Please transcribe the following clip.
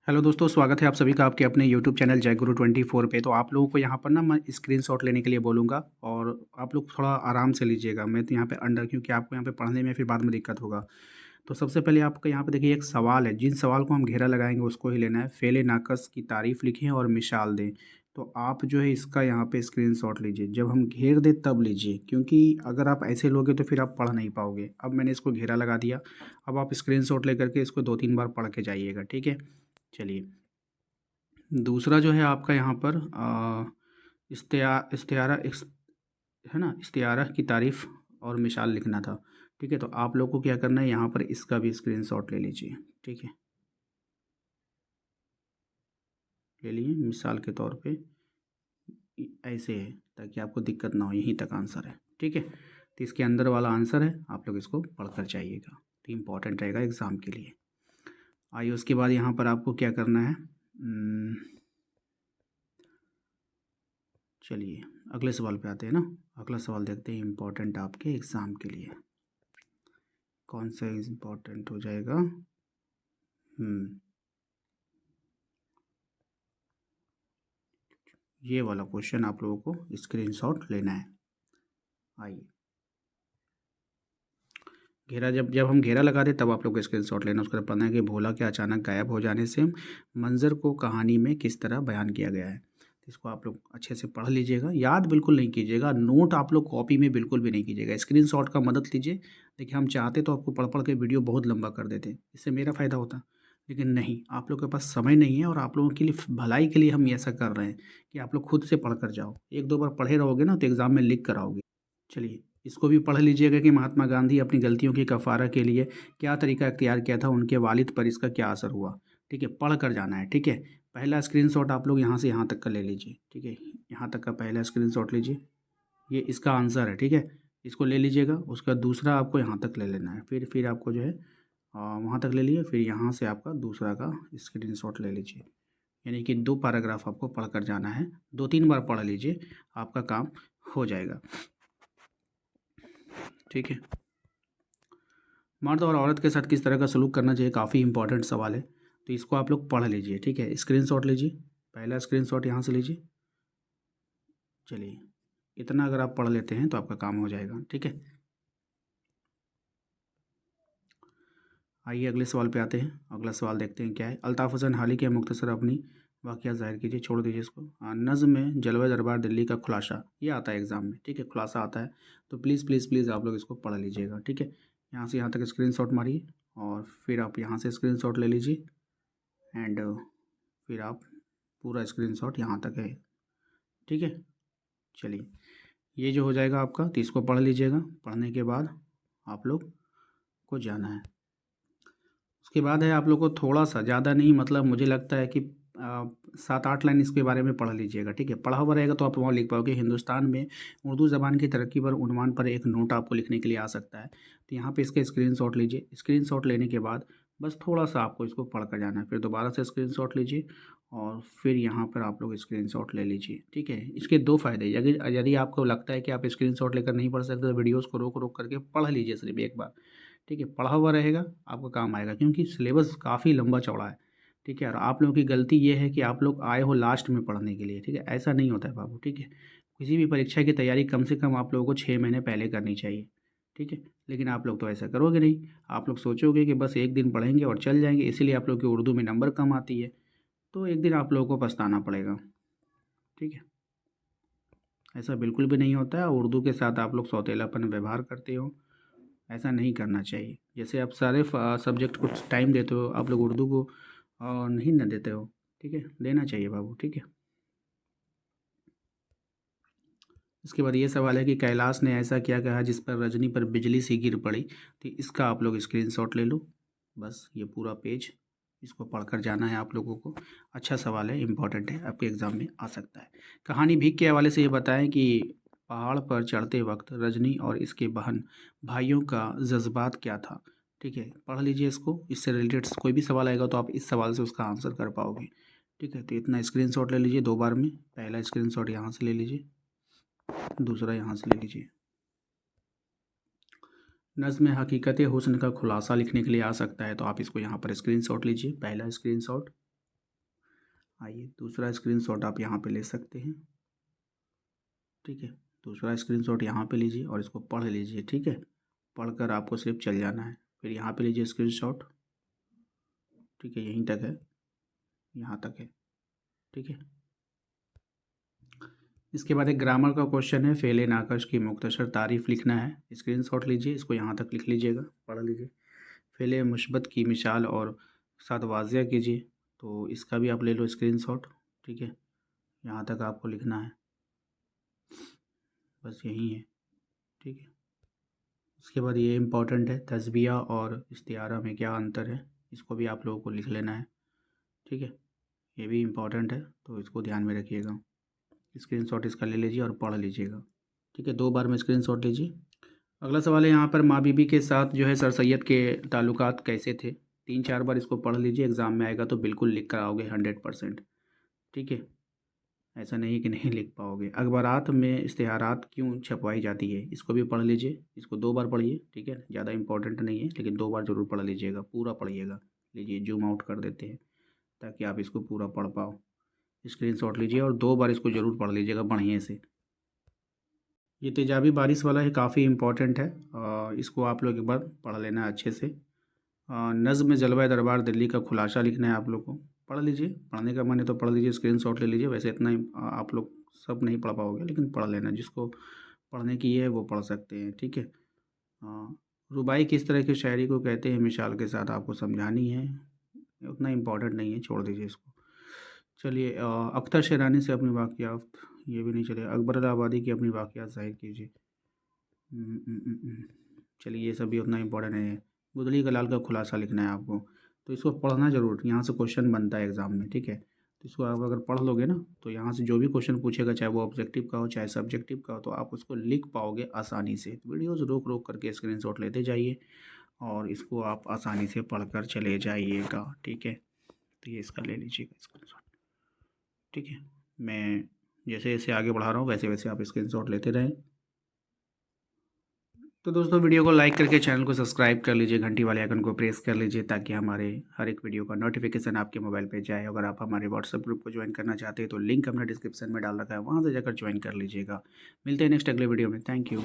Hello दोस्तों, स्वागत है आप सभी का आपके अपने यूट्यूब चैनल जय गुरु 24 पे। तो आप लोगों को यहाँ पर ना मैं स्क्रीनशॉट लेने के लिए बोलूँगा और आप लोग थोड़ा आराम से लीजिएगा। मैं तो यहाँ पे अंडर क्योंकि आपको यहाँ पे पढ़ने में फिर बाद में दिक्कत होगा। तो सबसे पहले आपको यहाँ पे देखिए एक सवाल है, जिन सवाल को हम घेरा लगाएंगे उसको ही लेना है। फ़ेल नाकस की तारीफ़ लिखें और मिसाल दें। तो आप जो है इसका यहाँ पे स्क्रीनशॉट लीजिए। जब हम घेर दें तब लीजिए, क्योंकि अगर आप ऐसे लोगे तो फिर आप पढ़ नहीं पाओगे। अब मैंने इसको घेरा लगा दिया। अब आप स्क्रीनशॉट लेकर के इसको 2-3 बार पढ़ के जाइएगा, ठीक है। चलिए, दूसरा जो है आपका यहाँ पर इस्तियारा है ना, इस्तियारा की तारीफ़ और मिसाल लिखना था। ठीक है, तो आप लोग को क्या करना है, यहाँ पर इसका भी स्क्रीनशॉट ले लीजिए। ठीक है, ले लिए मिसाल के तौर पे। ऐसे है ताकि आपको दिक्कत ना हो, यहीं तक आंसर है। ठीक है, तो इसके अंदर वाला आंसर है, आप लोग इसको पढ़ कर जाइएगा। तो इम्पॉर्टेंट रहेगा एग्ज़ाम के लिए। आइए, उसके बाद यहाँ पर आपको क्या करना है। चलिए, अगले सवाल पे आते हैं ना। अगला सवाल देखते हैं, इम्पोर्टेंट आपके एग्ज़ाम के लिए कौन सा इम्पोर्टेंट हो जाएगा। ये वाला क्वेश्चन आप लोगों को स्क्रीनशॉट लेना है। आइए, घेरा जब जब हम घेरा लगा दें तब आप लोग को स्क्रीनशॉट लेना। उसके बाद पढ़ना है कि भोला के अचानक गायब हो जाने से मंजर को कहानी में किस तरह बयान किया गया है। तो इसको आप लोग अच्छे से पढ़ लीजिएगा, याद बिल्कुल नहीं कीजिएगा। नोट आप लोग कॉपी में बिल्कुल भी नहीं कीजिएगा, स्क्रीनशॉट का मदद लीजिए। देखिए, हम चाहते तो आपको पढ़ पढ़ के वीडियो बहुत लंबा कर देते, इससे मेरा फ़ायदा होता, लेकिन नहीं, आप लोग के पास समय नहीं है। और आप लोगों के लिए भलाई के लिए हम ये ऐसा कर रहे हैं कि आप लोग खुद से पढ़ कर जाओ। 1-2 बार पढ़े रहोगे ना तो एग्ज़ाम में लिख कर आओगे। चलिए, इसको भी पढ़ लीजिएगा कि महात्मा गांधी अपनी गलतियों की कफ़ारा के लिए क्या तरीका इख्तियार किया था, उनके वालिद पर इसका क्या असर हुआ। ठीक है, पढ़ कर जाना है। ठीक है, पहला स्क्रीनशॉट आप लोग यहाँ से यहाँ तक का ले लीजिए। ठीक है, यहाँ तक का पहला स्क्रीनशॉट लीजिए, ये इसका आंसर है। ठीक है, इसको ले लीजिएगा। उसका दूसरा आपको यहाँ तक ले लेना है, फिर आपको जो है वहाँ तक ले लिए, फिर यहाँ से आपका दूसरा का स्क्रीनशॉट ले लीजिए। यानी कि 2 पैराग्राफ आपको पढ़ कर जाना है। 2-3 बार पढ़ लीजिए, आपका काम हो जाएगा। ठीक है, मर्द और औरत के साथ किस तरह का सलूक करना चाहिए, काफ़ी इंपॉर्टेंट सवाल है। तो इसको आप लोग पढ़ लीजिए। ठीक है, स्क्रीनशॉट लीजिए, पहला स्क्रीनशॉट यहाँ से लीजिए। चलिए, इतना अगर आप पढ़ लेते हैं तो आपका काम हो जाएगा। ठीक है, आइए अगले सवाल पे आते हैं। अगला सवाल देखते हैं क्या है। अल्ताफ़ हसन हाली के मुख्तसर अपनी वाक़िया ज़ाहिर कीजिए, छोड़ दीजिए इसको। नज़्म में जलवा दरबार दिल्ली का खुलासा, ये आता है एग्ज़ाम में। ठीक है, खुलासा आता है, तो प्लीज़ प्लीज़ प्लीज़ आप लोग इसको पढ़ लीजिएगा। ठीक है, यहाँ से यहाँ तक स्क्रीनशॉट मारिए और फिर आप यहाँ से स्क्रीनशॉट ले लीजिए एंड फिर आप पूरा स्क्रीनशॉट यहाँ तक है। ठीक है, चलिए, ये जो हो जाएगा आपका, तो इसको पढ़ लीजिएगा। पढ़ने के बाद आप लोग को जाना है। उसके बाद है आप लोग को थोड़ा सा, ज़्यादा नहीं, मतलब मुझे लगता है कि 7-8 लाइन इसके बारे में पढ़ लीजिएगा। ठीक है, पढ़ा हुआ रहेगा तो आप वहाँ लिख पाओगे। हिंदुस्तान में उर्दू ज़बान की तरक्की पर उन्वान पर एक नोट आपको लिखने के लिए आ सकता है। तो यहाँ पे इसका स्क्रीनशॉट लीजिए। स्क्रीनशॉट लेने के बाद बस थोड़ा सा आपको इसको पढ़ कर जाना है, फिर दोबारा से स्क्रीनशॉट लीजिए और फिर यहाँ पर आप लोग स्क्रीनशॉट ले लीजिए। ठीक है, इसके 2 फ़ायदे, यदि यदि आपको लगता है कि आप स्क्रीनशॉट लेकर नहीं पढ़ सकते तो वीडियोज़ को रोक रोक करके पढ़ लीजिए सिर्फ एक बार। ठीक है, पढ़ा हुआ रहेगा, आपका काम आएगा, क्योंकि सिलेबस काफ़ी लंबा चौड़ा है। ठीक है, और आप लोगों की गलती ये है कि आप लोग आए हो लास्ट में पढ़ने के लिए। ठीक है, ऐसा नहीं होता है बाबू। ठीक है, किसी भी परीक्षा की तैयारी कम से कम आप लोगों को 6 महीने पहले करनी चाहिए। ठीक है, लेकिन आप लोग तो ऐसा करोगे नहीं। आप लोग सोचोगे कि बस एक दिन पढ़ेंगे और चल जाएंगे, इसीलिए आप लोग की उर्दू में नंबर कम आती है। तो एक दिन आप लोगों को पछताना पड़ेगा। ठीक है, ऐसा बिल्कुल भी नहीं होता है। उर्दू के साथ आप लोग सौतेलापन व्यवहार करते हो, ऐसा नहीं करना चाहिए। जैसे आप सारे सब्जेक्ट को टाइम देते हो, आप लोग उर्दू को नहीं ना देते हो। ठीक है, देना चाहिए बाबू। ठीक है, इसके बाद ये सवाल है कि कैलाश ने ऐसा क्या कहा जिस पर रजनी पर बिजली सी गिर पड़ी। तो इसका आप लोग स्क्रीनशॉट ले लो। बस ये पूरा पेज, इसको पढ़कर जाना है आप लोगों को। अच्छा सवाल है, इम्पॉर्टेंट है, आपके एग्ज़ाम में आ सकता है। कहानी भीख के हवाले से ये बताएं कि पहाड़ पर चढ़ते वक्त रजनी और इसके बहन भाइयों का जज्बात क्या था। ठीक है, पढ़ लीजिए इसको। इससे रिलेटेड कोई भी सवाल आएगा तो आप इस सवाल से उसका आंसर कर पाओगे। ठीक है, तो इतना स्क्रीनशॉट ले लीजिए 2 बार में। पहला स्क्रीनशॉट यहाँ से ले लीजिए, दूसरा यहाँ से ले लीजिए। नज़्म में हकीकत हुस्न का खुलासा लिखने के लिए आ सकता है, तो आप इसको यहाँ पर स्क्रीनशॉट लीजिए, पहला स्क्रीनशॉट। आइए दूसरा स्क्रीनशॉट आप यहाँ पे ले सकते हैं, ठीक है। दूसरा स्क्रीनशॉट यहाँ पे लीजिए और इसको पढ़ लीजिए, ठीक है। पढ़कर आपको सिर्फ चल जाना है। फिर यहाँ पे लीजिए स्क्रीनशॉट, ठीक है, यहीं तक है, यहाँ तक है, ठीक है। इसके बाद एक ग्रामर का क्वेश्चन है, फ़ेल नाकश की मुख्तसर तारीफ़ लिखना है। स्क्रीनशॉट लीजिए, इसको यहाँ तक लिख लीजिएगा, पढ़ लीजिए। फ़ेल मुस्बत की मिसाल और साथ वाज़िया कीजिए, तो इसका भी आप ले लो स्क्रीनशॉट, ठीक है। यहाँ तक आपको लिखना है, बस यही है, ठीक है। उसके बाद ये इम्पॉर्टेंट है, तस्बिया और इस्तिआरा में क्या अंतर है, इसको भी आप लोगों को लिख लेना है, ठीक है। ये भी इम्पॉर्टेंट है, तो इसको ध्यान में रखिएगा। स्क्रीनशॉट इसका ले लीजिए और पढ़ लीजिएगा, ठीक है। 2 बार में स्क्रीनशॉट लीजिए। अगला सवाल है यहाँ पर, माँ बीबी के साथ जो है सर सैयद के ताल्लुकात कैसे थे। 3-4 बार इसको पढ़ लीजिए, एग्ज़ाम में आएगा तो बिल्कुल लिख कर आओगे 100%, ठीक है। ऐसा नहीं कि नहीं लिख पाओगे। अखबारात में इश्तिहारात क्यों छपवाई जाती है, इसको भी पढ़ लीजिए। इसको 2 बार पढ़िए, ठीक है। ज़्यादा इंपॉर्टेंट नहीं है, लेकिन 2 बार ज़रूर पढ़ लीजिएगा, पूरा पढ़िएगा। लीजिए जूम आउट कर देते हैं ताकि आप इसको पूरा पढ़ पाओ। स्क्रीनशॉट लीजिए और 2 बार इसको ज़रूर पढ़ लीजिएगा बढ़िया से। ये तेजाबी बारिश वाला है, काफ़ी इम्पोर्टेंट है, इसको आप लोग एक बार पढ़ लेना अच्छे से। नज़्म जलवा दरबार दिल्ली का खुलासा लिखना है आप लोग को, पढ़ लीजिए। पढ़ने का मन है तो पढ़ लीजिए, स्क्रीनशॉट ले लीजिए। वैसे इतना ही आप लोग सब नहीं पढ़ पाओगे, लेकिन पढ़ लेना, जिसको पढ़ने की है वो पढ़ सकते हैं, ठीक है। रुबाई किस तरह की शायरी को कहते हैं, मिसाल के साथ आपको समझानी है, उतना इम्पोर्टेंट नहीं है, छोड़ दीजिए इसको। चलिए, अख्तर शेरानी से अपनी वाक़ियात, ये भी नहीं चलेगा। अकबर इलाहाबादी की अपनी वाक़ियात ज़ाहिर कीजिए। चलिए, ये सब भी उतना इम्पोर्टेंट नहीं है। गुदली कलाल का खुलासा लिखना है आपको, तो इसको पढ़ना ज़रूर, यहाँ से क्वेश्चन बनता है एग्ज़ाम में, ठीक है। तो इसको आप अगर पढ़ लोगे ना, तो यहाँ से जो भी क्वेश्चन पूछेगा, चाहे वो ऑब्जेक्टिव का हो चाहे सब्जेक्टिव का हो, तो आप उसको लिख पाओगे आसानी से। वीडियोज़ रोक रोक करके स्क्रीनशॉट लेते जाइए और इसको आप आसानी से पढ़कर चले जाइएगा, ठीक है। तो ये इसका ले लीजिएगा स्क्रीनशॉट, ठीक है। मैं जैसे जैसे आगे बढ़ा रहा हूँ वैसे वैसे आप स्क्रीनशॉट लेते रहें। तो दोस्तों, वीडियो को लाइक करके चैनल को सब्सक्राइब कर लीजिए, घंटी वाले आइकन को प्रेस कर लीजिए ताकि हमारे हर एक वीडियो का नोटिफिकेशन आपके मोबाइल पे जाए। अगर आप हमारे व्हाट्सएप ग्रुप को ज्वाइन करना चाहते हैं तो लिंक हमने डिस्क्रिप्शन में डाल रखा है, वहाँ से जाकर ज्वाइन कर लीजिएगा। मिलते हैं नेक्स्ट अगले वीडियो में। Thank you.